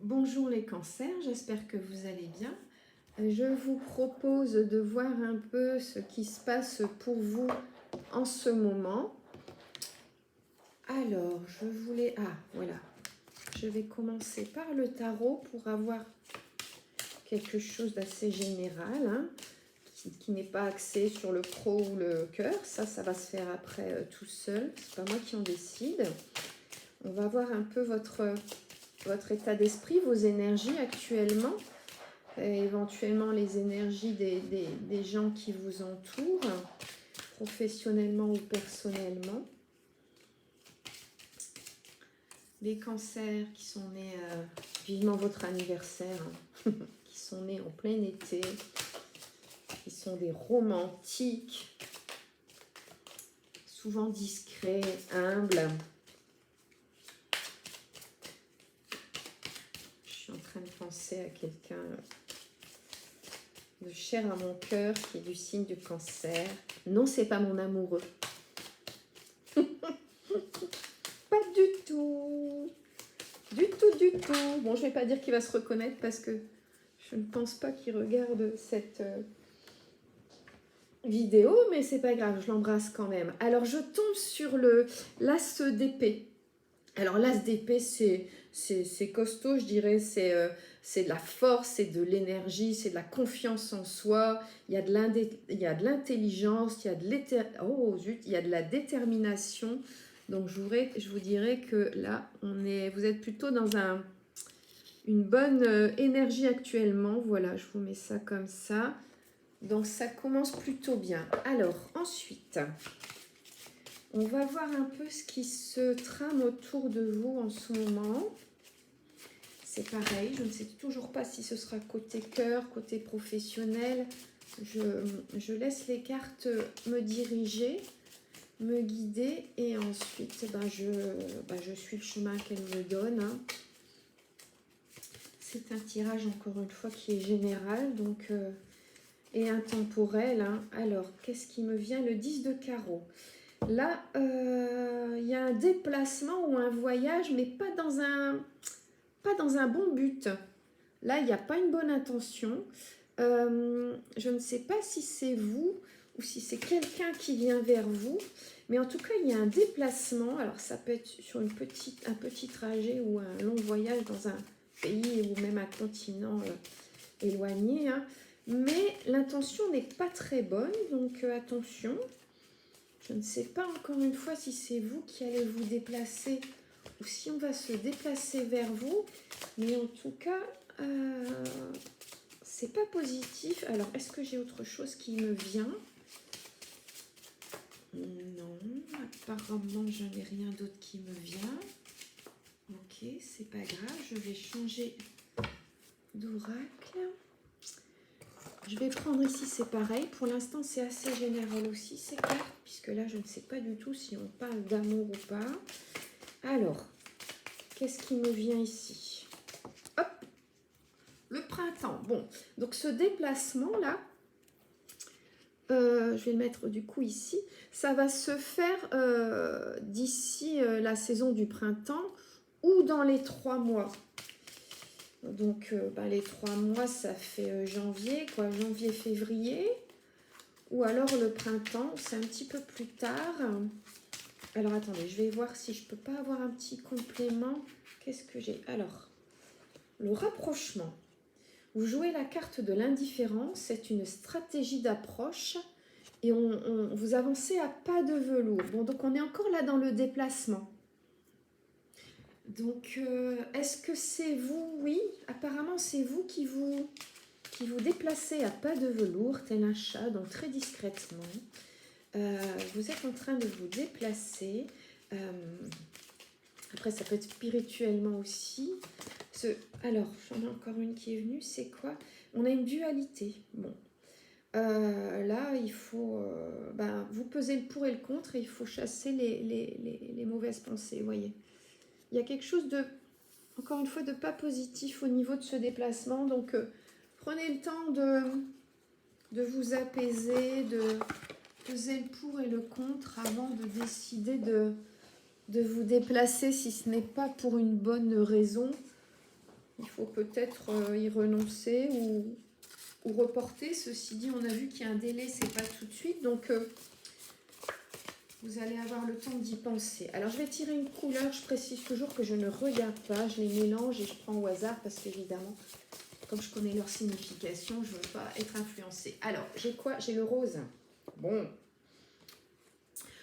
Bonjour les cancers, j'espère que vous allez bien. Je vous propose de voir un peu ce qui se passe pour vous en ce moment. Alors, je voulais... Ah, voilà. Je vais commencer par le tarot pour avoir quelque chose d'assez général, hein, qui n'est pas axé sur le pro ou le cœur. Ça va se faire après tout seul. C'est pas moi qui en décide. On va voir un peu votre état d'esprit, vos énergies actuellement. Éventuellement les énergies des gens qui vous entourent, professionnellement ou personnellement. Les cancers qui sont nés, vivement votre anniversaire, hein, qui sont nés en plein été, qui sont des romantiques, souvent discrets, humbles. Je suis en train de penser à quelqu'un de cher à mon cœur qui est du signe du cancer. Non, c'est pas mon amoureux. Pas du tout. Du tout, du tout. Bon, je vais pas dire qu'il va se reconnaître parce que je ne pense pas qu'il regarde cette vidéo, mais c'est pas grave, je l'embrasse quand même. Alors, je tombe sur l'as d'épée. Alors, l'as d'épée, c'est costaud, je dirais, c'est de la force, c'est de l'énergie, c'est de la confiance en soi, il y a de l'intelligence, il y a de la détermination. Donc, je vous dirais que là, vous êtes plutôt dans une bonne énergie actuellement. Voilà, je vous mets ça comme ça. Donc, ça commence plutôt bien. Alors, ensuite... on va voir un peu ce qui se trame autour de vous en ce moment. C'est pareil, je ne sais toujours pas si ce sera côté cœur, côté professionnel. Je laisse les cartes me diriger, me guider et ensuite je suis le chemin qu'elles me donnent. Hein. C'est un tirage encore une fois qui est général et intemporel. Hein. Alors, qu'est-ce qui me vient? Le 10 de carreau. Là, il y a un déplacement ou un voyage, mais pas dans un bon but. Là, il n'y a pas une bonne intention. Je ne sais pas si c'est vous ou si c'est quelqu'un qui vient vers vous, mais en tout cas, il y a un déplacement. Alors, ça peut être sur un petit trajet ou un long voyage dans un pays ou même un continent éloigné. Hein. Mais l'intention n'est pas très bonne, donc attention. Je ne sais pas encore une fois si c'est vous qui allez vous déplacer ou si on va se déplacer vers vous. Mais en tout cas, c'est pas positif. Alors, est-ce que j'ai autre chose qui me vient? Non, apparemment, je n'ai rien d'autre qui me vient. Ok, c'est pas grave. Je vais changer d'oracle. Je vais prendre ici, c'est pareil. Pour l'instant, c'est assez général aussi, ces cartes, puisque là, je ne sais pas du tout si on parle d'amour ou pas. Alors, qu'est-ce qui me vient ici? Hop, le printemps. Bon, donc ce déplacement-là, je vais le mettre du coup ici, ça va se faire d'ici la saison du printemps ou dans les 3 mois. Donc, les 3 mois, ça fait janvier, quoi, janvier, février. Ou alors le printemps, c'est un petit peu plus tard. Alors, attendez, je vais voir si je peux pas avoir un petit complément. Qu'est-ce que j'ai? Alors, le rapprochement. Vous jouez la carte de l'indifférence. C'est une stratégie d'approche. Et vous avancez à pas de velours. Bon, donc on est encore là dans le déplacement. Donc, est-ce que c'est vous? Oui, apparemment c'est vous qui vous déplacez à pas de velours, tel un chat, donc très discrètement. Vous êtes en train de vous déplacer. Après, ça peut être spirituellement aussi. Alors, j'en ai encore une qui est venue. C'est quoi? On a une dualité. Bon. Là, il faut... vous pesez le pour et le contre et il faut chasser les mauvaises pensées, vous voyez. Il y a quelque chose de, encore une fois, de pas positif au niveau de ce déplacement. Donc, prenez le temps de vous apaiser, de peser le pour et le contre avant de décider de vous déplacer si ce n'est pas pour une bonne raison. il faut peut-être y renoncer ou reporter. Ceci dit, on a vu qu'il y a un délai, c'est pas tout de suite. Donc, vous allez avoir le temps d'y penser. Alors, je vais tirer une couleur. Je précise toujours que je ne regarde pas. Je les mélange et je prends au hasard parce qu'évidemment, comme je connais leur signification, je ne veux pas être influencée. Alors, j'ai quoi? J'ai le rose. Bon.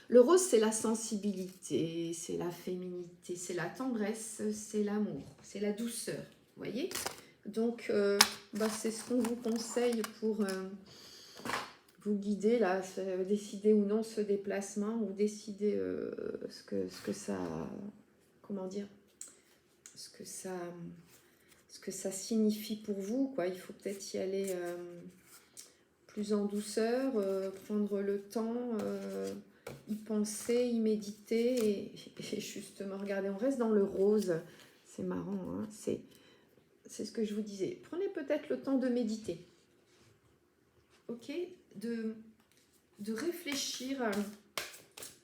Le rose, c'est la sensibilité, c'est la féminité, c'est la tendresse, c'est l'amour, c'est la douceur. Vous voyez? Donc, c'est ce qu'on vous conseille pour vous guider, là, décider ou non ce déplacement, ou décider ce que ça... Comment dire? Ce que ça signifie pour vous, quoi. Il faut peut-être y aller plus en douceur, prendre le temps, y penser, y méditer et justement, regardez, on reste dans le rose. C'est marrant, hein, c'est ce que je vous disais. Prenez peut-être le temps de méditer, ok, de réfléchir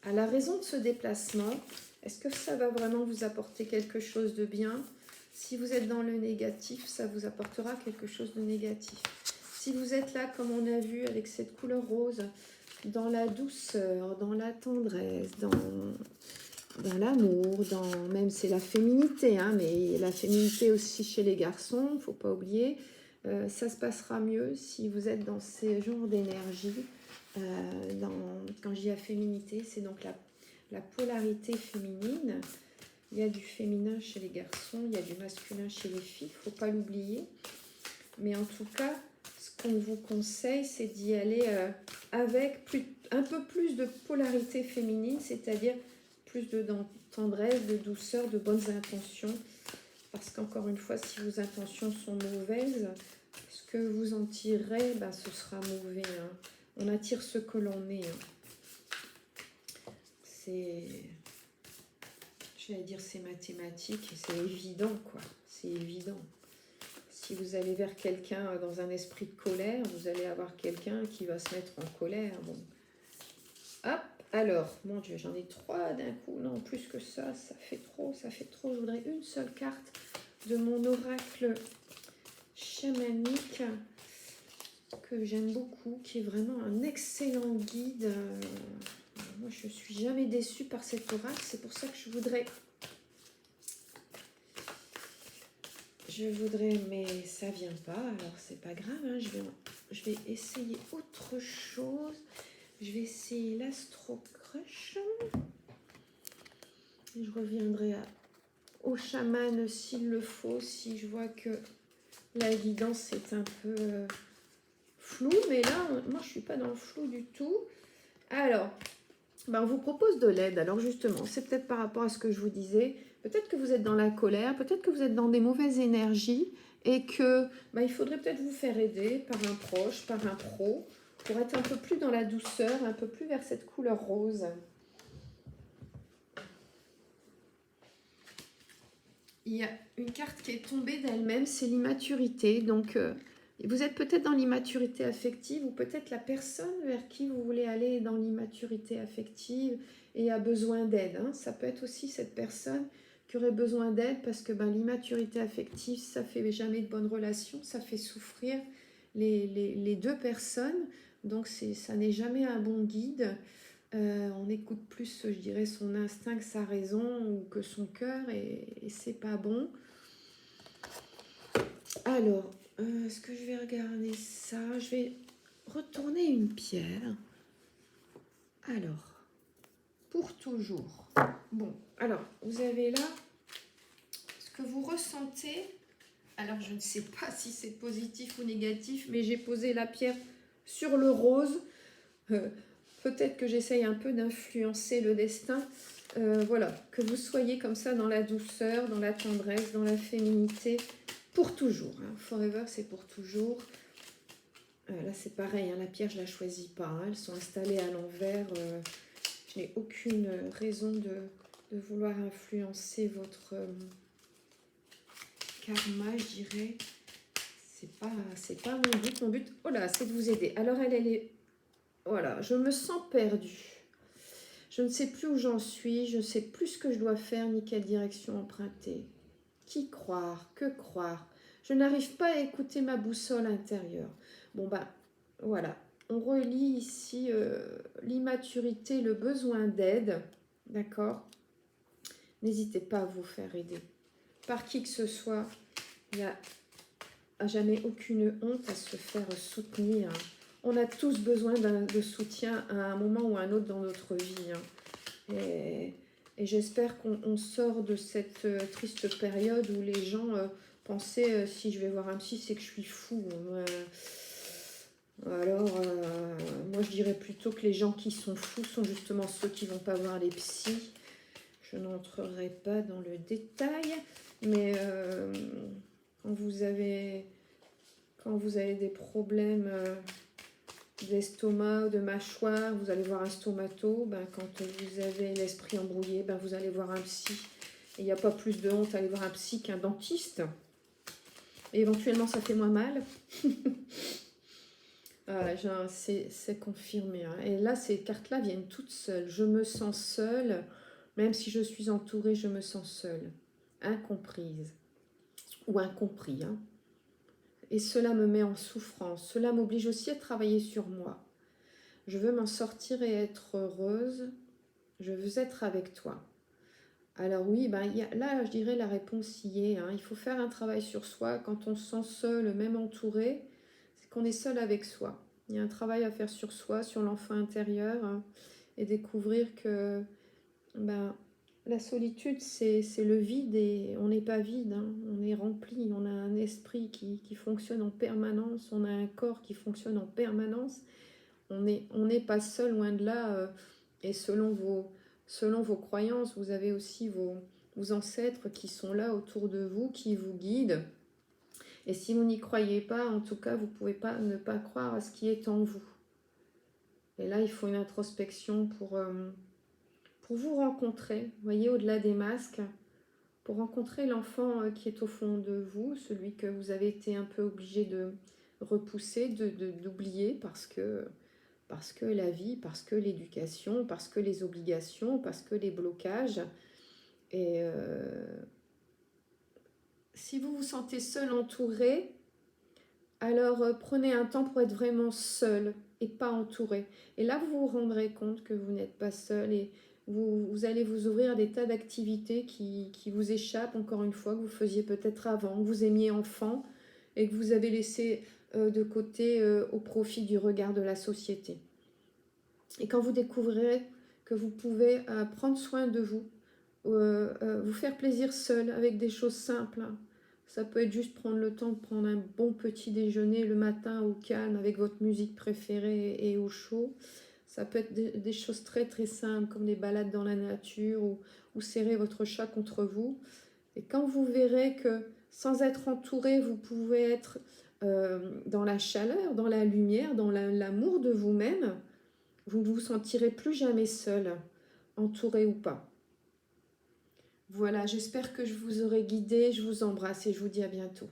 à la raison de ce déplacement. Est-ce que ça va vraiment vous apporter quelque chose de bien? Si vous êtes dans le négatif, ça vous apportera quelque chose de négatif. Si vous êtes là, comme on a vu, avec cette couleur rose, dans la douceur, dans la tendresse, dans l'amour, même c'est la féminité, hein, mais la féminité aussi chez les garçons, il ne faut pas oublier, ça se passera mieux si vous êtes dans ces genres d'énergie. Quand je dis la féminité, c'est donc la polarité féminine. Il y a du féminin chez les garçons, il y a du masculin chez les filles, il ne faut pas l'oublier. Mais en tout cas, ce qu'on vous conseille, c'est d'y aller avec un peu plus de polarité féminine, c'est-à-dire plus de tendresse, de douceur, de bonnes intentions. Parce qu'encore une fois, si vos intentions sont mauvaises, ce que vous en tirerez, ce sera mauvais. Hein. On attire ce que l'on est. Hein. J'allais dire c'est mathématique, et c'est évident, quoi. C'est évident. Si vous allez vers quelqu'un dans un esprit de colère, vous allez avoir quelqu'un qui va se mettre en colère. Bon. Hop, alors, mon Dieu, j'en ai 3 d'un coup. Non, plus que ça, ça fait trop, ça fait trop. Je voudrais une seule carte de mon oracle chamanique que j'aime beaucoup, qui est vraiment un excellent guide. Moi, je suis jamais déçue par cet oracle. C'est pour ça que je voudrais, mais ça vient pas. Alors, c'est pas grave. Hein, je vais essayer autre chose. Je vais essayer l'Astro Crush. Et je reviendrai au chaman s'il le faut, si je vois que la guidance est un peu floue. Mais là, moi, je suis pas dans le flou du tout. Alors, on vous propose de l'aide. Alors justement, c'est peut-être par rapport à ce que je vous disais. Peut-être que vous êtes dans la colère, peut-être que vous êtes dans des mauvaises énergies et que il faudrait peut-être vous faire aider par un proche, par un pro, pour être un peu plus dans la douceur, un peu plus vers cette couleur rose. Il y a une carte qui est tombée d'elle-même, c'est l'immaturité. Donc, vous êtes peut-être dans l'immaturité affective ou peut-être la personne vers qui vous voulez aller est dans l'immaturité affective et a besoin d'aide. Hein. Ça peut être aussi cette personne qui aurait besoin d'aide parce que l'immaturité affective, ça fait jamais de bonnes relations, ça fait souffrir les deux personnes. Donc, ça n'est jamais un bon guide. On écoute plus, je dirais, son instinct que sa raison ou que son cœur et c'est pas bon. Alors, est-ce que je vais regarder ça? Je vais retourner une pierre. Alors, pour toujours. Bon, alors, vous avez là ce que vous ressentez. Alors, je ne sais pas si c'est positif ou négatif, mais j'ai posé la pierre sur le rose. Peut-être que j'essaye un peu d'influencer le destin. Voilà, que vous soyez comme ça dans la douceur, dans la tendresse, dans la féminité, pour toujours. Hein. Forever, c'est pour toujours. Là, c'est pareil, hein, la pierre, je ne la choisis pas. Hein. Elles sont installées à l'envers. Je n'ai aucune raison de vouloir influencer votre karma, je dirais. C'est pas mon but. Mon but, oh là, c'est de vous aider. Alors, elle est... Voilà, je me sens perdue. Je ne sais plus où j'en suis, je ne sais plus ce que je dois faire ni quelle direction emprunter. Qui croire? Que croire? Je n'arrive pas à écouter ma boussole intérieure. Bon, ben, voilà. On relie ici l'immaturité, le besoin d'aide. D'accord? N'hésitez pas à vous faire aider. Par qui que ce soit, il n'y a jamais aucune honte à se faire soutenir. On a tous besoin de soutien à un moment ou à un autre dans notre vie. Et j'espère qu'on sort de cette triste période où les gens pensaient si je vais voir un psy, c'est que je suis fou. Alors, moi je dirais plutôt que les gens qui sont fous sont justement ceux qui vont pas voir les psys. Je n'entrerai pas dans le détail, mais quand vous avez des problèmes d'estomac, de mâchoire, vous allez voir un stomato. Ben, quand vous avez l'esprit embrouillé, ben, vous allez voir un psy. Il n'y a pas plus de honte à aller voir un psy qu'un dentiste. Et éventuellement, ça fait moins mal. C'est confirmé. Hein. Et là, ces cartes-là viennent toutes seules. Je me sens seule. Même si je suis entourée, je me sens seule. Incomprise. Ou incompris. Hein. Et cela me met en souffrance. Cela m'oblige aussi à travailler sur moi. Je veux m'en sortir et être heureuse. Je veux être avec toi. Alors oui, ben, là, je dirais la réponse y est. Hein. Il faut faire un travail sur soi. Quand on se sent seul, même entouré, c'est qu'on est seul avec soi. Il y a un travail à faire sur soi, sur l'enfant intérieur, hein, et découvrir que ben, la solitude, c'est le vide et on n'est pas vide, hein. On est rempli, on a un esprit qui fonctionne en permanence, on a un corps qui fonctionne en permanence. On n'est pas seul, loin de là. Et selon vos croyances, vous avez aussi vos ancêtres qui sont là autour de vous, qui vous guident. Et si vous n'y croyez pas, en tout cas, vous ne pouvez pas ne pas croire à ce qui est en vous. Et là, il faut une introspection pour vous rencontrer, vous voyez, au-delà des masques, pour rencontrer l'enfant qui est au fond de vous, celui que vous avez été un peu obligé de repousser, d'oublier parce que la vie, parce que l'éducation, parce que les obligations, parce que les blocages. Et si vous vous sentez seul, entouré, alors prenez un temps pour être vraiment seul et pas entouré. Et là, vous vous rendrez compte que vous n'êtes pas seul et vous allez vous ouvrir à des tas d'activités qui vous échappent, encore une fois, que vous faisiez peut-être avant, que vous aimiez enfant et que vous avez laissé de côté au profit du regard de la société. Et quand vous découvrirez que vous pouvez prendre soin de vous, vous faire plaisir seul avec des choses simples, hein. Ça peut être juste prendre le temps de prendre un bon petit déjeuner le matin au calme avec votre musique préférée et au chaud. Ça peut être des choses très très simples comme des balades dans la nature ou serrer votre chat contre vous. Et quand vous verrez que sans être entouré, vous pouvez être dans la chaleur, dans la lumière, dans l'amour de vous-même, vous ne vous sentirez plus jamais seul, entouré ou pas. Voilà, j'espère que je vous aurai guidé, je vous embrasse et je vous dis à bientôt.